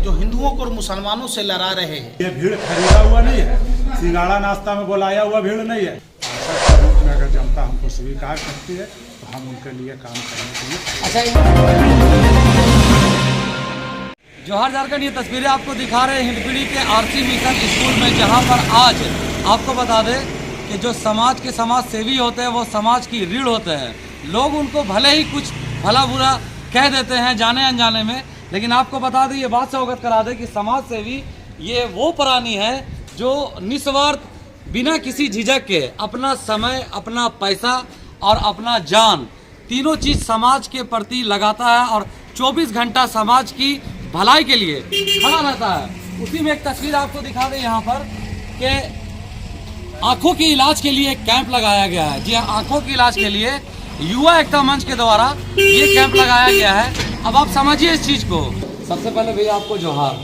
जो हिंदुओं को और मुसलमानों से लड़ा रहे हैं। ये भीड़ खरीदा हुआ नहीं है, सिंगाड़ा नाश्ता में बुलाया हुआ भीड़ नहीं है। रूप में अगर जनता हमको स्वीकार करती है तो हम उनके लिए काम करने के लिए। अच्छा, जोहार झारखंड, ये तस्वीरें आपको दिखा रहे हैं हिंदपीढ़ी के आरसी मिशन स्कूल में, जहां पर आज आपको बता दें कि जो समाज के समाज सेवी होते हैं वो समाज की रीढ़ होते हैं। लोग उनको भले ही कुछ भला बुरा कह देते हैं जाने अनजाने में, लेकिन आपको बता दें, ये बात से अवगत करा दें कि समाज सेवी ये वो प्राणी है जो निस्वार्थ बिना किसी झिझक के अपना समय, अपना पैसा और अपना जान, तीनों चीज़ समाज के प्रति लगाता है और 24 घंटा समाज की भलाई के लिए खड़ा रहता है। उसी में एक तस्वीर आपको दिखा दें यहाँ पर कि आंखों के इलाज के लिए एक कैंप लगाया गया है। जी हाँ, आंखों के इलाज के लिए युवा एकता मंच के द्वारा ये कैंप लगाया गया है। अब आप समझिए इस चीज़ को। सबसे पहले भैया आपको जोहार।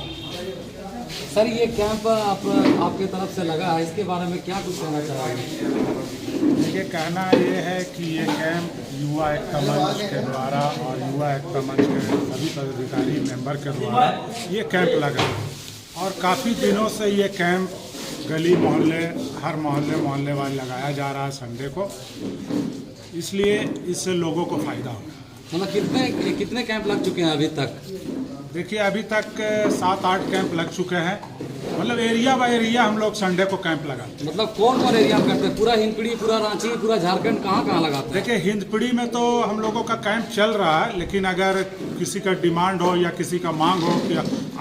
सर, ये कैंप आपके तरफ से लगा है, इसके बारे में क्या कुछ कहना चाहेंगे? देखिए, कहना ये है कि ये कैंप युवा एकता मंच के द्वारा और युवा एकता मंच के सभी पदाधिकारी मेंबर के द्वारा ये कैंप लगा है और काफ़ी दिनों से ये कैंप गली मोहल्ले, हर मोहल्ले वाले लगाया जा रहा है संडे को, इसलिए इससे लोगों को फ़ायदा होगा। मतलब कितने कैंप लग चुके हैं अभी तक? देखिए, अभी तक 7-8 कैंप लग चुके हैं। मतलब एरिया बाय एरिया हम लोग संडे को कैंप लगाते हैं। मतलब कौन कौन एरिया में करते हैं? पूरा हिंदपीढ़ी, पूरा रांची, पूरा झारखंड, कहाँ लगाते हैं? देखिए, हिंदपीढ़ी में तो हम लोगों का कैंप चल रहा है, लेकिन अगर किसी का डिमांड हो या किसी का मांग हो कि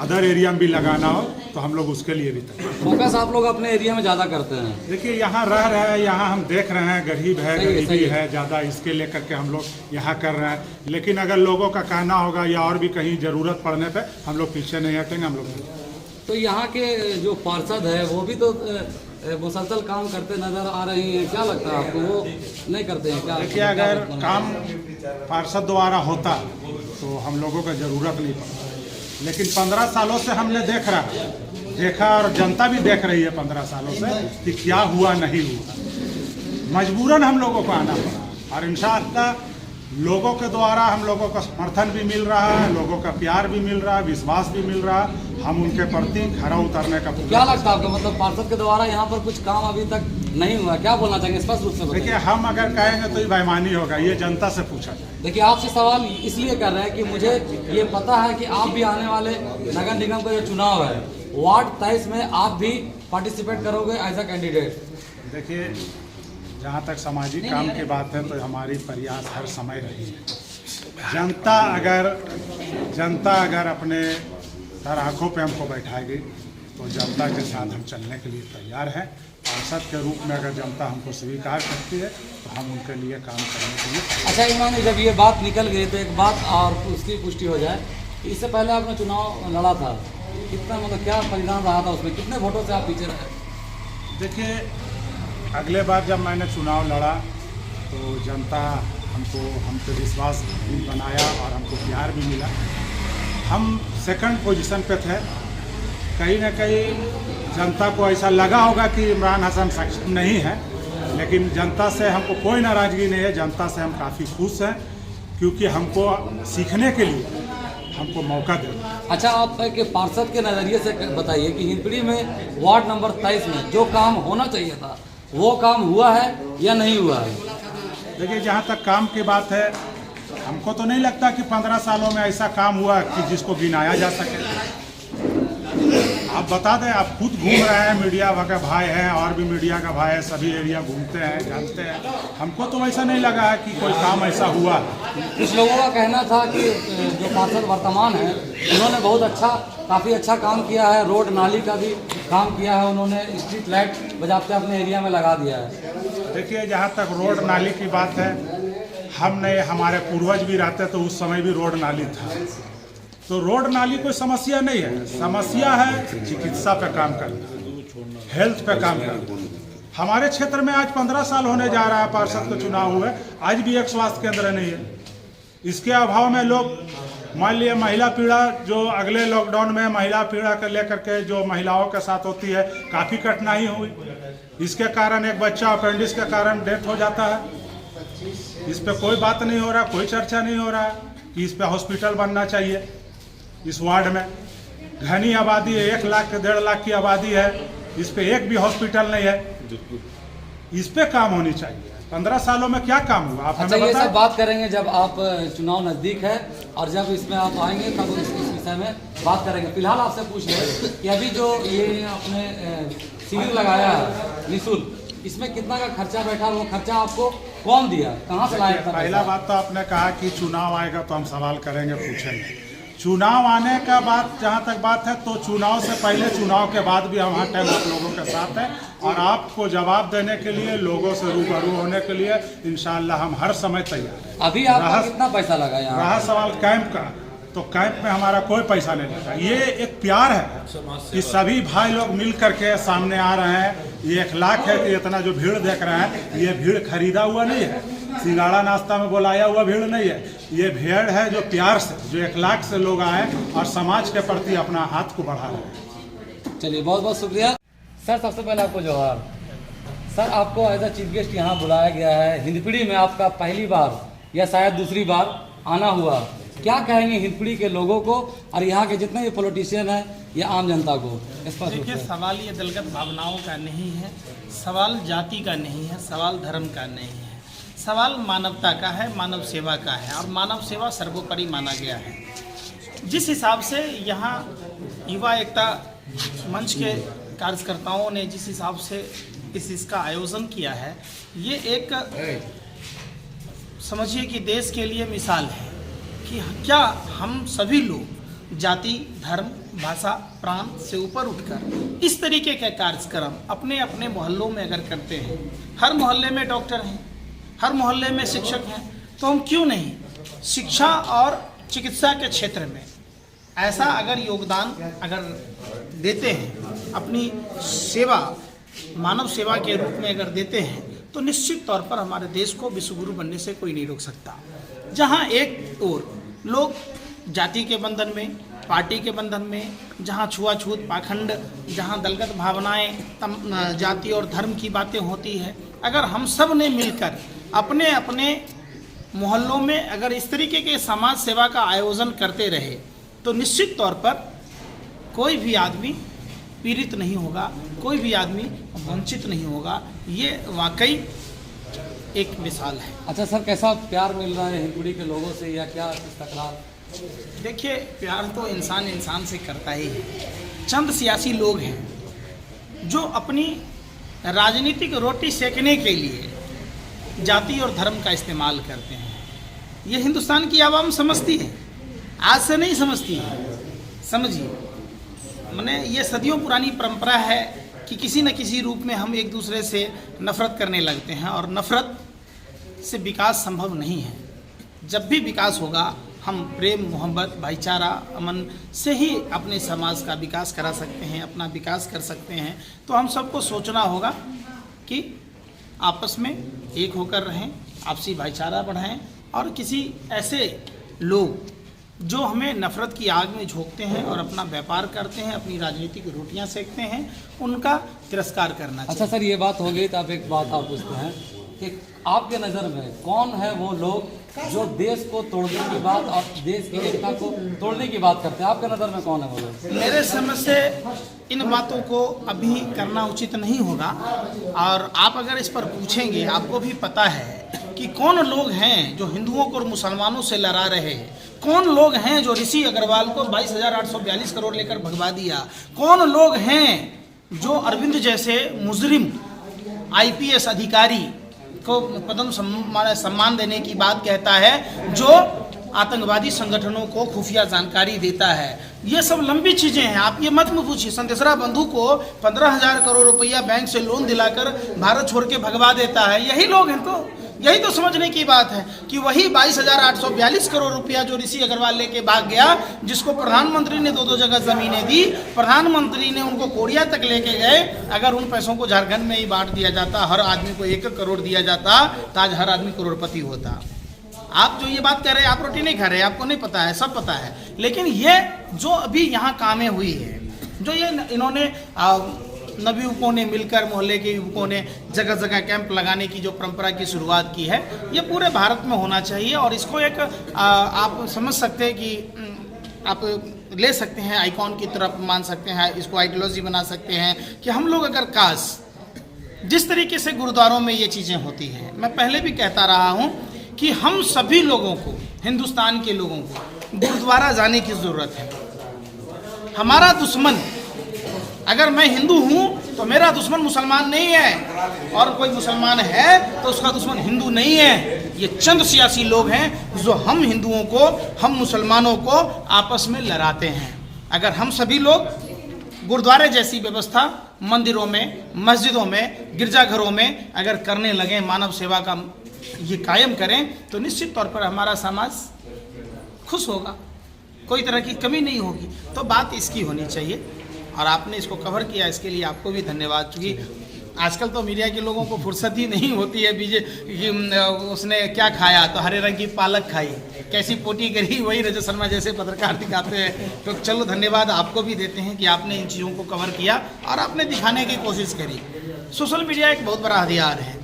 अदर एरिया में भी लगाना हो तो हम लोग उसके लिए भी तैयार। फोकस आप लोग अपने एरिया में ज़्यादा करते हैं? देखिए, यहाँ रह रहे हैं, यहाँ हम देख रहे हैं गरीब है, गरीबी है ज़्यादा, इसके लेकर के हम लोग यहाँ कर रहे हैं। लेकिन अगर लोगों का कहना होगा या और भी कहीं ज़रूरत पड़ने पर हम लोग पीछे नहीं हटेंगे। हम लोग तो यहाँ के जो पार्षद है वो भी तो मुसलसल काम करते नजर आ रही हैं, क्या लगता है आपको? वो नहीं करते हैं क्या? देखिए, अगर काम पार्षद द्वारा होता तो हम लोगों का ज़रूरत नहीं पड़ता, लेकिन 15 सालों से हमने देखा और जनता भी देख रही है 15 सालों से कि क्या हुआ नहीं हुआ। मजबूरन हम लोगों को आना पड़ा और इंशाअल्लाह लोगों के द्वारा हम लोगों का समर्थन भी मिल रहा है, लोगों का प्यार भी मिल रहा है, विश्वास भी मिल रहा है। हम उनके प्रति खरा उतरने का क्या लगता है आपको? मतलब पार्षद के द्वारा यहाँ पर कुछ काम अभी तक नहीं हुआ, क्या बोलना चाहेंगे स्पष्ट रूप से? देखिए, हम अगर कहेंगे तो ये बेईमानी होगा, ये जनता से पूछा जाए। देखिए, आपसे सवाल इसलिए कर रहे हैं कि मुझे ये पता है कि आप भी आने वाले नगर निगम का जो चुनाव है वार्ड 23 में आप भी पार्टिसिपेट करोगे एज अ कैंडिडेट। देखिए, जहाँ तक सामाजिक काम की बात है तो हमारी प्रयास हर समय रही है। जनता अगर अपने हर आँखों पे हमको बैठाएगी तो जनता के साथ हम चलने के लिए तैयार हैं। पार्षद के रूप में अगर जनता हमको स्वीकार करती है तो हम उनके लिए काम करने के लिए। अच्छा ईमान, जब ये बात निकल गई तो एक बात और उसकी पुष्टि हो जाए, इससे पहले आपने चुनाव लड़ा था, कितना मतलब क्या परिणाम रहा था उसमें? कितने वोटों से आप पीछे रहे? देखिए, अगले बार जब मैंने चुनाव लड़ा तो जनता हम पे विश्वास भी बनाया और हमको प्यार भी मिला। हम सेकंड पोजीशन पे थे। कहीं ना कहीं जनता को ऐसा लगा होगा कि इमरान हसन सक्षम नहीं है, लेकिन जनता से हमको कोई नाराज़गी नहीं है। जनता से हम काफ़ी खुश हैं क्योंकि हमको सीखने के लिए हमको मौका दे। अच्छा, आप के पार्षद के नज़रिए से बताइए कि हिंदपीढ़ी में वार्ड नंबर 23 में जो काम होना चाहिए था वो काम हुआ है या नहीं हुआ है? देखिए, जहाँ तक काम की बात है, हमको तो नहीं लगता कि 15 सालों में ऐसा काम हुआ कि जिसको गिनाया जा सके। आप बता दें, आप खुद घूम रहे हैं, मीडिया का भाई है और भी मीडिया का भाई है, सभी एरिया घूमते हैं, जानते हैं। हमको तो ऐसा नहीं लगा है कि कोई काम ऐसा हुआ। कुछ लोगों का कहना था कि जो पार्षद वर्तमान है उन्होंने बहुत काफ़ी अच्छा काम किया है, रोड नाली का भी काम किया है उन्होंने, स्ट्रीट लाइट बजाते अपने एरिया में लगा दिया है। देखिए, जहाँ तक रोड नाली की बात है, हमने हमारे पूर्वज भी रहते तो उस समय भी रोड नाली था, तो रोड नाली कोई समस्या नहीं है। समस्या है चिकित्सा पे काम करना, हेल्थ पे काम करना। हमारे क्षेत्र में आज 15 साल होने जा रहा है पार्षद का चुनाव हुए, आज भी एक स्वास्थ्य केंद्र नहीं है। इसके अभाव में लोग, मान लिया महिला पीड़ा, जो अगले लॉकडाउन में महिला पीड़ा को लेकर के जो महिलाओं के साथ होती है, काफ़ी कठिनाई हुई। इसके कारण एक बच्चा अपेंडिक्स के कारण डेथ हो जाता है। इस पे कोई बात नहीं हो रहा, कोई चर्चा नहीं हो रहा कि इस पे हॉस्पिटल बनना चाहिए इस वार्ड में। घनी आबादी है, 1 लाख से 1.5 लाख की आबादी है, इस पे एक भी हॉस्पिटल नहीं है। इस पे काम होनी चाहिए। 15 सालों में क्या काम हुआ आप अच्छा, हमें ये बताएं। सब बात करेंगे जब आप चुनाव नज़दीक है और जब इसमें आप आएंगे तब इस विषय में बात करेंगे। फिलहाल आपसे पूछ लें कि अभी जो ये आपने शिविर लगाया है निःशुल्क, इसमें कितना का खर्चा बैठा, वो खर्चा आपको कौन दिया, कहाँ से लाया? पहला बात तो आपने कहा कि चुनाव आएगा तो हम सवाल करेंगे, पूछेंगे। चुनाव आने का बात जहाँ तक बात है तो चुनाव से पहले, चुनाव के बाद भी हम हर टाइम आप लोगों के साथ हैं और आपको जवाब देने के लिए, लोगों से रूबरू होने के लिए इंशाअल्लाह हम हर समय तैयार हैं। अभी आपका कितना पैसा लगा यहाँ? रहा सवाल कैंप का, तो कैंप में हमारा कोई पैसा नहीं लगा। ये एक प्यार है कि सभी भाई लोग मिल करके सामने आ रहे हैं। ये 1 लाख है कि इतना जो भीड़ देख रहे हैं, ये भीड़ खरीदा हुआ नहीं है, सिंगाड़ा नाश्ता में बुलाया हुआ भीड़ नहीं है। ये भीड़ है जो प्यार से, जो 1 लाख से लोग आए और समाज के प्रति अपना हाथ को बढ़ा रहे हैं। चलिए, बहुत बहुत शुक्रिया सर। सबसे पहले आपको जोहार सर। आपको एज अ चीफ गेस्ट यहाँ बुलाया गया है। हिंदपीढ़ी में आपका पहली बार या शायद दूसरी बार आना हुआ, क्या कहेंगे हिंदपीढ़ी के लोगों को और यहाँ के जितने भी पॉलिटिशियन हैं या आम जनता को? देखिए, सवाल ये दलगत भावनाओं का नहीं है, सवाल जाति का नहीं है, सवाल धर्म का नहीं है, सवाल मानवता का है, मानव सेवा का है और मानव सेवा सर्वोपरि माना गया है। जिस हिसाब से यहाँ युवा एकता मंच के कार्यकर्ताओं ने जिस हिसाब से इसका आयोजन किया है, ये एक समझिए कि देश के लिए मिसाल है कि क्या हम सभी लोग जाति, धर्म, भाषा, प्रांत से ऊपर उठकर इस तरीके के कार्यक्रम अपने अपने मोहल्लों में अगर करते हैं, हर मोहल्ले में डॉक्टर हैं, हर मोहल्ले में शिक्षक हैं, तो हम क्यों नहीं शिक्षा और चिकित्सा के क्षेत्र में ऐसा अगर योगदान अगर देते हैं, अपनी सेवा मानव सेवा के रूप में अगर देते हैं, तो निश्चित तौर पर हमारे देश को विश्वगुरु बनने से कोई नहीं रोक सकता। जहाँ एक ओर लोग जाति के बंधन में, पार्टी के बंधन में, जहाँ छुआछूत, पाखंड, जहाँ दलगत भावनाएं, जाति और धर्म की बातें होती है, अगर हम सब ने मिलकर अपने अपने मोहल्लों में अगर इस तरीके के समाज सेवा का आयोजन करते रहे, तो निश्चित तौर पर कोई भी आदमी पीड़ित नहीं होगा, कोई भी आदमी वंचित नहीं होगा। ये वाकई एक मिसाल है। अच्छा सर, कैसा प्यार मिल रहा है हिंदपीढ़ी के लोगों से या क्या तकरार? देखिए, प्यार तो इंसान इंसान से करता ही है। चंद सियासी लोग हैं जो अपनी राजनीतिक रोटी सेकने के लिए जाति और धर्म का इस्तेमाल करते हैं। ये हिंदुस्तान की आवाम समझती है, आज से नहीं समझती है। समझिए, मैंने ये सदियों पुरानी परंपरा है कि किसी न किसी रूप में हम एक दूसरे से नफरत करने लगते हैं और नफरत से विकास संभव नहीं है। जब भी विकास होगा, हम प्रेम, मोहब्बत, भाईचारा, अमन से ही अपने समाज का विकास करा सकते हैं, अपना विकास कर सकते हैं। तो हम सबको सोचना होगा कि आपस में एक होकर रहें, आपसी भाईचारा बढ़ाएं और किसी ऐसे लोग जो हमें नफरत की आग में झोंकते हैं और अपना व्यापार करते हैं, अपनी राजनीतिक रोटियां सेकते हैं, उनका तिरस्कार करना चाहिए। अच्छा सर, ये बात हो गई तो आप एक बात आप पूछते हैं कि आपके नज़र में कौन है वो लोग जो देश को तोड़ने की बात और देश की एकता को तोड़ने की बात करते हैं? आपके नज़र में कौन है वो लोग? मेरे समझ से इन बातों को अभी करना उचित नहीं होगा और आप अगर इस पर पूछेंगे, आपको भी पता है कि कौन लोग हैं जो हिंदुओं को और मुसलमानों से लड़ा रहे हैं, कौन लोग हैं जो ऋषि अग्रवाल को 22,842 करोड़ लेकर भगवा दिया, कौन लोग हैं जो अरविंद जैसे मुजरिम IPS अधिकारी को पद्म सम्मान देने की बात कहता है, जो आतंकवादी संगठनों को खुफिया जानकारी देता है। ये सब लंबी चीज़ें हैं, आप ये मत में पूछिए। संदेशरा बंधु को 15,000 करोड़ रुपया बैंक से लोन दिलाकर भारत छोड़ के भगवा देता है। यही लोग हैं। तो यही तो समझने की बात है कि वही 22,842 करोड़ रुपया जो ऋषि अग्रवाल लेके भाग गया, जिसको प्रधानमंत्री ने 2-2 जगह ज़मीनें दी, प्रधानमंत्री ने उनको कोरिया तक लेके गए। अगर उन पैसों को झारखंड में ही बांट दिया जाता, हर आदमी को 1-1 करोड़ दिया जाता, तो आज हर आदमी करोड़पति होता। आप जो ये बात कह रहे हैं, आप रोटी नहीं खा रहे, आपको नहीं पता है, सब पता है। लेकिन ये जो अभी यहाँ कामें हुई है, जो ये इन्होंने नवयुवकों ने मिलकर, मोहल्ले के युवकों ने जगह जगह कैंप लगाने की जो परंपरा की शुरुआत की है, ये पूरे भारत में होना चाहिए। और इसको एक आप समझ सकते हैं कि आप ले सकते हैं, आइकॉन की तरफ मान सकते हैं, इसको आइडियोलॉजी बना सकते हैं कि हम लोग अगर काश जिस तरीके से गुरुद्वारों में ये चीज़ें होती हैं, मैं पहले भी कहता रहा हूँ कि हम सभी लोगों को, हिंदुस्तान के लोगों को गुरुद्वारा जाने की ज़रूरत है। हमारा दुश्मन, अगर मैं हिंदू हूँ तो मेरा दुश्मन मुसलमान नहीं है, और कोई मुसलमान है तो उसका दुश्मन हिंदू नहीं है। ये चंद सियासी लोग हैं जो हम हिंदुओं को, हम मुसलमानों को आपस में लड़ाते हैं। अगर हम सभी लोग गुरुद्वारे जैसी व्यवस्था मंदिरों में, मस्जिदों में, गिरजाघरों में अगर करने लगें, मानव सेवा का ये कायम करें, तो निश्चित तौर पर हमारा समाज खुश होगा, कोई तरह की कमी नहीं होगी। तो बात इसकी होनी चाहिए, और आपने इसको कवर किया, इसके लिए आपको भी धन्यवाद। क्योंकि आजकल तो मीडिया के लोगों को फुर्सत ही नहीं होती है, उसने क्या खाया तो हरे रंग की पालक खाई, कैसी पोटी करी, वही रजत शर्मा जैसे पत्रकार दिखाते हैं। तो चलो धन्यवाद आपको भी देते हैं कि आपने इन चीज़ों को कवर किया और आपने दिखाने की कोशिश करी। सोशल मीडिया एक बहुत बड़ा हथियार है,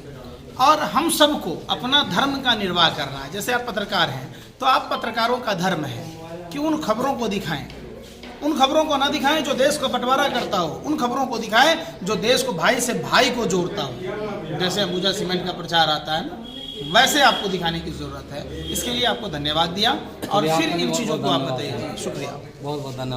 और हम सबको अपना धर्म का निर्वाह करना है। जैसे आप पत्रकार हैं तो आप पत्रकारों का धर्म है कि उन खबरों को दिखाएं, उन खबरों को ना दिखाएं जो देश को बंटवारा करता हो, उन खबरों को दिखाएं जो देश को भाई से भाई को जोड़ता हो। जैसे अंबुजा सीमेंट का प्रचार आता है ना, वैसे आपको दिखाने की ज़रूरत है। इसके लिए आपको धन्यवाद दिया, और फिर इन चीज़ों को आप बताइए। शुक्रिया, बहुत बहुत धन्यवाद।